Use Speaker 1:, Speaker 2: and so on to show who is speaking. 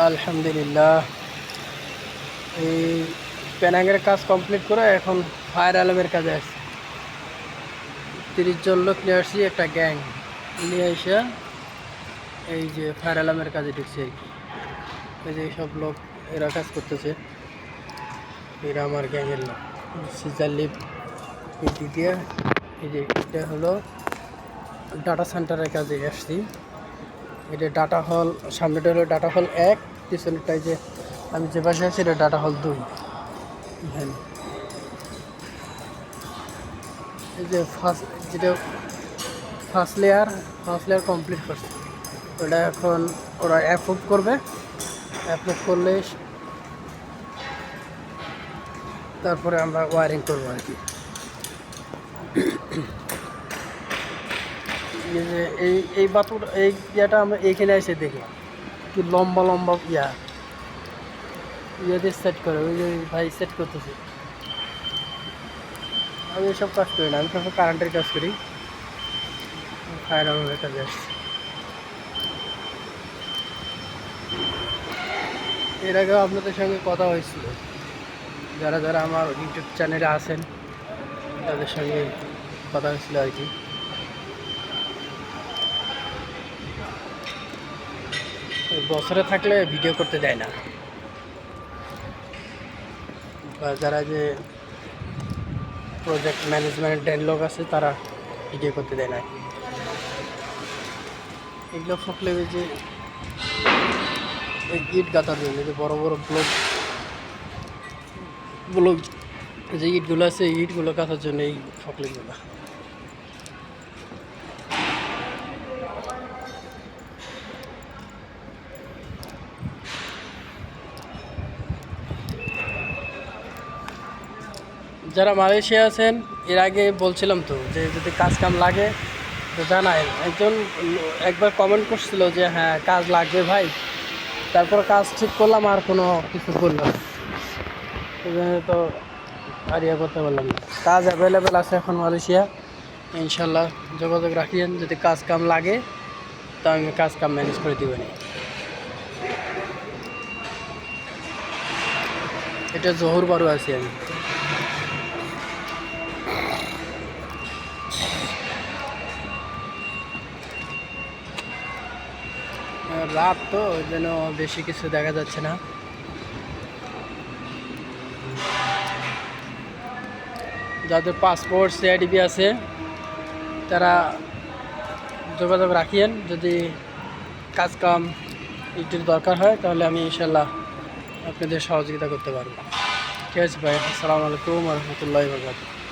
Speaker 1: আলহামদুলিল্লাহ, এই প্যানাঙ্গের কাজ কমপ্লিট করে এখন ফায়ার অ্যালার্মের কাজে আসছি। 30 জন লোক নিয়ে আসছি, একটা গ্যাং নিয়ে এসে এই যে ফায়ার অ্যালার্মের কাজে ঢুকছে আর কি। এই যে সব লোক এরা কাজ করতেছে, এরা আমার গ্যাংয়ের লোক। সিজার লিপ দিয়ে এই যে এটা হলো ডাটা সেন্টারের কাজে আসছি। এটা ডাটা হল, সামনেটা হলো ডাটা হল 1, পিছনেরটাই যে আমি যে পাশে আছি এটা ডাটা হল 2। হ্যাঁ, এই যে ফার্স্ট লেয়ার কমপ্লিট করছে। ওটা এখন ওরা অ্যাপ্রুভ করবে, অ্যাপ্রুভ করলে তারপরে আমরা ওয়ারিং করবো আর কি। এই যে এই বাতুর এই ইয়েটা আমরা এইখানে এসে দেখলাম কি লম্বা লম্বা ইয়েতে সেট করে, ওই যে ভাই সেট করতেছে। আমি এসব কাজ করি না, আমি সব কারেন্টের কাজ করি, ফায়ার আর্মের কাজে আসছি। এর আগেও আপনাদের সঙ্গে কথা হয়েছিল, যারা যারা আমার ইউটিউব চ্যানেলে আছেন তাদের সঙ্গে কথা হয়েছিল আর কি। বছরে থাকলে ভিডিও করতে দেয় না, বা যারা যে প্রজেক্ট ম্যানেজমেন্টের লোক আছে তারা ভিডিও করতে দেয় না। এগুলো ফকলে যে ইট গাঁথার জন্য যে বড় বড় ব্লক যে ইটগুলো আছে, ইটগুলো গাঁথার জন্য এই ফকলিগুলো। যারা মালয়েশিয়া আছেন, এর আগে বলছিলাম তো যে যদি কাজ কাম লাগে তো জানাই। একবার কমেন্ট করছিল যে হ্যাঁ কাজ লাগবে ভাই, তারপর কাজ ঠিক করলাম আর কোনো কিছু করলাম তো আর ইয়ে করতে পারলাম না। কাজ অ্যাভেলেবেল আছে এখন মালয়েশিয়া, ইনশাল্লাহ যোগাযোগ রাখিয়েন। যদি কাজ কাম লাগে তো আমি কাজ কাম ম্যানেজ করে দেবেন। এটা জহুর বারু আছি আমি। রাত তো ওই জন্য বেশি কিছু দেখা যাচ্ছে না। যাদের পাসপোর্ট সিআইডিবি আছে তারা যোগাযোগ রাখিয়েন। যদি কাজ কাম একটু দরকার হয় তাহলে আমি ইনশাল্লাহ আপনাদের সহযোগিতা করতে পারবো। ঠিক আছে ভাই, আসসালামু আলাইকুম ওয়া রাহমাতুল্লাহি ওয়া বারাকাতুহু।